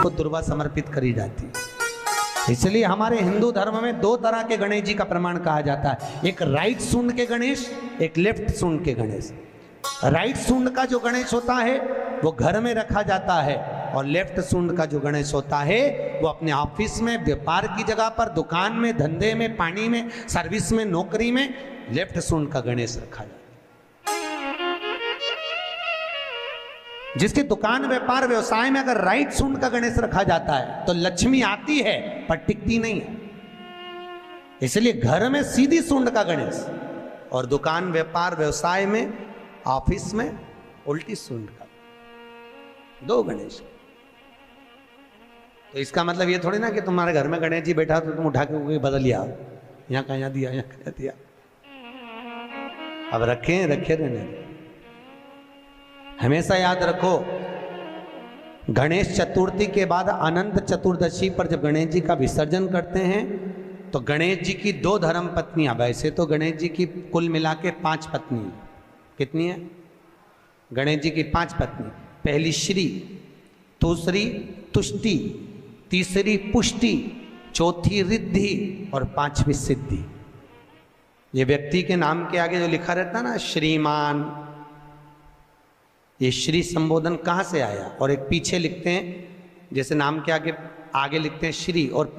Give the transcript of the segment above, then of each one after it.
को दुर्वा समर्पित करी जाती है। इसलिए हमारे हिंदू धर्म में दो तरह के गणेश जी का प्रमाण कहा जाता है, एक राइट सूंड के गणेश, एक लेफ्ट सूंड के गणेश। राइट सूंड का जो गणेश होता है वो घर में रखा जाता है, और लेफ्ट सूंड का जो गणेश होता है वो अपने ऑफिस में, व्यापार की जगह पर, दुकान में, धंधे में, पानी में, सर्विस में, नौकरी में लेफ्ट सूंड का गणेश रखा जाता है। जिसकी दुकान, व्यापार, व्यवसाय में अगर राइट सूंड का गणेश रखा जाता है तो लक्ष्मी आती है पर टिकती नहीं है। इसलिए घर में सीधी सूंड का गणेश, और दुकान, व्यापार, व्यवसाय में, ऑफिस में उल्टी सूंड का, दो गणेश। तो इसका मतलब ये थोड़ी ना कि तुम्हारे घर में गणेश जी बैठा तो तुम उठा के कोई बदल लिया, यहाँ कहाँ दिया, यहाँ कहाँ दिया। अब रखे रहने। हमेशा याद रखो, गणेश चतुर्थी के बाद अनंत चतुर्दशी पर जब गणेश जी का विसर्जन करते हैं तो गणेश जी की दो धर्म पत्नियां, वैसे तो गणेश जी की कुल मिला के 5 पत्नी, कितनी है गणेश जी की? 5 पत्नी। पहली श्री, दूसरी तुष्टि, तीसरी पुष्टि, चौथी रिद्धि और 5वीं सिद्धि। ये व्यक्ति के नाम के आगे जो लिखा रहता है ना, श्रीमान, ये श्री संबोधन कहाँ से आया? और एक पीछे लिखते हैं, जैसे नाम के आगे लिखते हैं श्री, और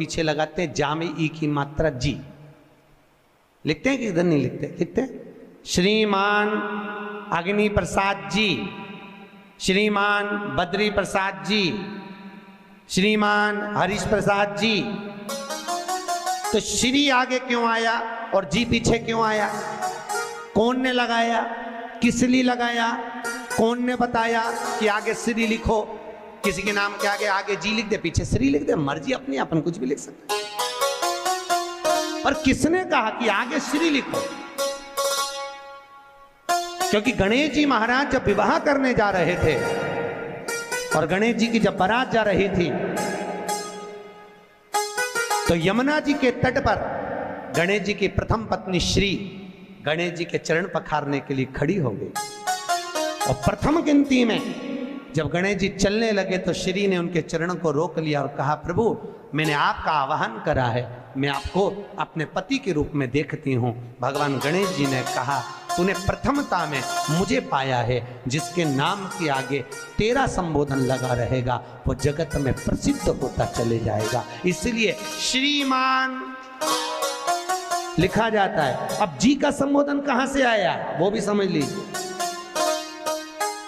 पीछे लगाते हैं जा में ई की मात्रा जी। लिखते हैं कि इधर नहीं लिखते? लिखते हैं। श्रीमान अग्नि प्रसाद जी, श्रीमान बद्री प्रसाद जी, श्रीमान हरीश प्रसाद जी। तो श्री आगे क्यों आया और जी पीछे क्यों आया? कौन ने लगाया, किस लिए लगाया, कौन ने बताया कि आगे श्री लिखो? किसी के नाम के आगे जी लिख दे, पीछे श्री लिख दे, मर्जी अपनी, अपन कुछ भी लिख सकते हैं। पर किसने कहा कि आगे श्री लिखो? क्योंकि गणेश जी महाराज जब विवाह करने जा रहे थे और गणेश जी की जब बारात जा रही थी तो यमुना जी के तट पर गणेश जी की प्रथम पत्नी श्री गणेश जी के चरण पखारने के लिए खड़ी हो गई, और प्रथम गिनती में जब गणेश जी चलने लगे तो श्री ने उनके चरणों को रोक लिया और कहा, प्रभु मैंने आपका आवाहन करा है, मैं आपको अपने पति के रूप में देखती हूँ। भगवान गणेश जी ने कहा, तूने प्रथमता में मुझे पाया है, जिसके नाम के आगे तेरा संबोधन लगा रहेगा वो जगत में प्रसिद्ध होता चले जाएगा। इसलिए श्रीमान लिखा जाता है। अब जी का संबोधन कहां से आया वो भी समझ लीजिए।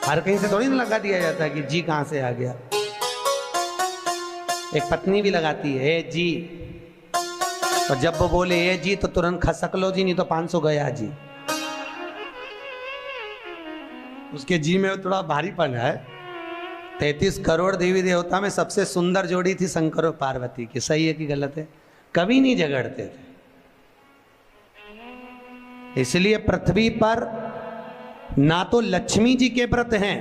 हर कहीं से थोड़ी ना लगा दिया जाता है कि जी कहां से आ गया। एक पत्नी भी लगाती है ए जी, और जब वो बोले ए जी तो तुरंत खसक लो जी, नहीं तो 500 गया जी। उसके जी में थोड़ा भारीपन है। 33 करोड़ देवी देवता में सबसे सुंदर जोड़ी थी शंकर और पार्वती की। सही है कि गलत है? कभी नहीं झगड़ते थे। इसलिए पृथ्वी पर ना तो लक्ष्मी जी के व्रत हैं,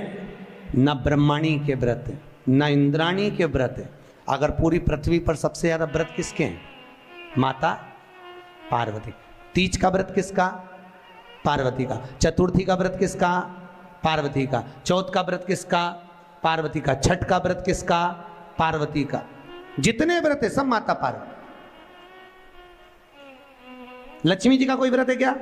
ना ब्रह्माणी के व्रत हैं, ना इंद्राणी के व्रत हैं। अगर पूरी पृथ्वी पर सबसे ज्यादा व्रत किसके हैं? माता पार्वती। तीज का व्रत किसका? पार्वती का। चतुर्थी का व्रत किसका? पार्वती का। चौथ का व्रत किसका? पार्वती का। छठ का व्रत किसका? पार्वती का। जितने व्रत है सब माता पार्वती। लक्ष्मी जी का कोई व्रत है क्या?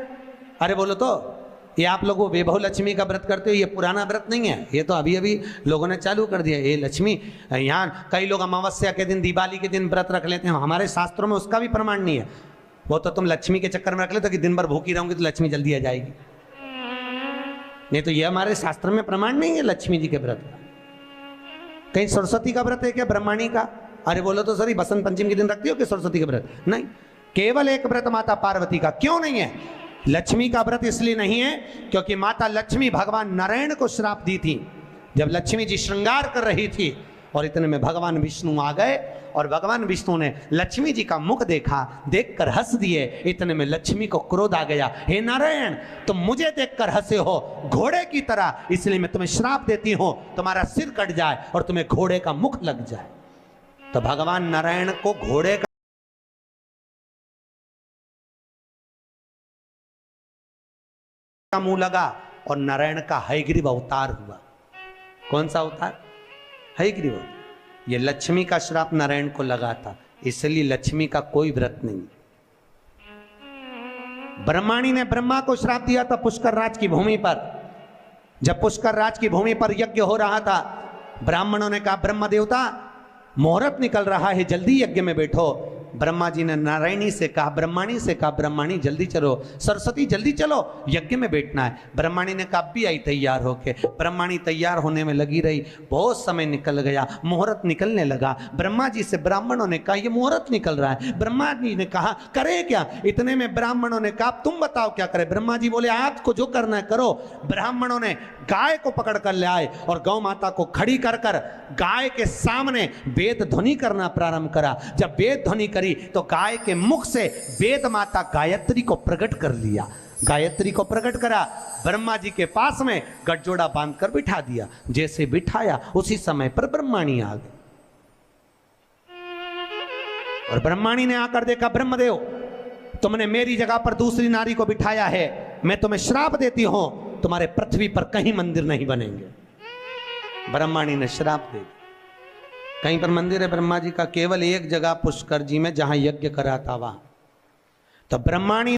अरे बोलो तो, ये आप लोग वो वैभव लक्ष्मी का व्रत करते हो, ये पुराना व्रत नहीं है, ये तो अभी अभी लोगों ने चालू कर दिया। ये लक्ष्मी, यहाँ कई लोग अमावस्या के दिन, दिवाली के दिन व्रत रख लेते हैं, हमारे शास्त्रों में उसका भी प्रमाण नहीं है। वो तो तुम लक्ष्मी के चक्कर में रख लेते हो कि दिन भर भूखी रहूंगी तो लक्ष्मी जल्दी आ जाएगी। नहीं तो ये हमारे शास्त्र में प्रमाण नहीं है लक्ष्मी जी के व्रत का। कहीं सरस्वती का व्रत है क्या ब्रह्माणी का? अरे बोलो तो सर, बसंत पंचमी के दिन रखती हो कि सरस्वती का व्रत? नहीं, केवल एक व्रत माता पार्वती का। क्यों नहीं है? लक्ष्मी का व्रत इसलिए नहीं है क्योंकि माता लक्ष्मी भगवान नारायण को श्राप दी थी। जब लक्ष्मी जी श्रृंगार कर रही थी और इतने में भगवान विष्णु आ गए, और भगवान विष्णु ने लक्ष्मी जी का मुख देखा, देखकर हंस दिए। इतने में लक्ष्मी को क्रोध आ गया, हे नारायण तुम मुझे देखकर हंसे हो घोड़े की तरह, इसलिए मैं तुम्हें श्राप देती हूं, तुम्हारा सिर कट जाए और तुम्हें घोड़े का मुख लग जाए। तो भगवान नारायण को घोड़े का मुंह लगा और नारायण का हयग्रीव अवतार हुआ। कौन सा अवतार? हयग्रीव अवतार। ये लक्ष्मी का श्राप नारायण को लगा था, इसलिए लक्ष्मी का कोई व्रत नहीं। ब्रह्माणी ने ब्रह्मा को श्राप दिया था पुष्कर राज की भूमि पर। जब पुष्कर राज की भूमि पर यज्ञ हो रहा था, ब्राह्मणों ने कहा ब्रह्म देवता मुहूर्त निकल रहा है, जल्दी यज्ञ में बैठो। ब्रह्मा जी ने नारायणी से कहा, ब्रह्माणी से कहा, ब्रह्माणी जल्दी चलो, सरस्वती जल्दी चलो, यज्ञ में बैठना है। ब्रह्माणी ने कहा भी आई तैयार होके। ब्रह्माणी तैयार होने में लगी रही, बहुत समय निकल गया, मुहूर्त निकलने लगा। ब्रह्मा जी से ब्राह्मणों ने कहा ये मुहूर्त निकल रहा है। ब्रह्मा जी ने कहा करे क्या? इतने में ब्राह्मणों ने कहा तुम बताओ क्या करे? ब्रह्मा जी बोले आपको जो करना है करो। ब्राह्मणों ने गाय को पकड़ कर ले आए और गौ माता को खड़ी कर कर गाय के सामने वेद ध्वनि करना प्रारंभ करा। जब वेद ध्वनि करी तो गाय के मुख से वेद माता गायत्री को प्रकट कर लिया। गायत्री को प्रकट करा, ब्रह्मा जी के पास में गठजोड़ा बांधकर बिठा दिया। जैसे बिठाया उसी समय पर ब्रह्माणी आ गई और ब्रह्माणी ने आकर देखा ब्रह्मदेव तुमने मेरी जगह पर दूसरी नारी को बिठाया है, मैं तुम्हें श्राप देती हूं, तुम्हारे पृथ्वी पर कहीं मंदिर नहीं बनेंगे। ब्रह्माणी ने श्राप दे दिया। कहीं पर मंदिर है ब्रह्मा जी का? केवल एक जगह पुष्कर जी में, जहां यज्ञ करा था वहां। तो ब्रह्माणी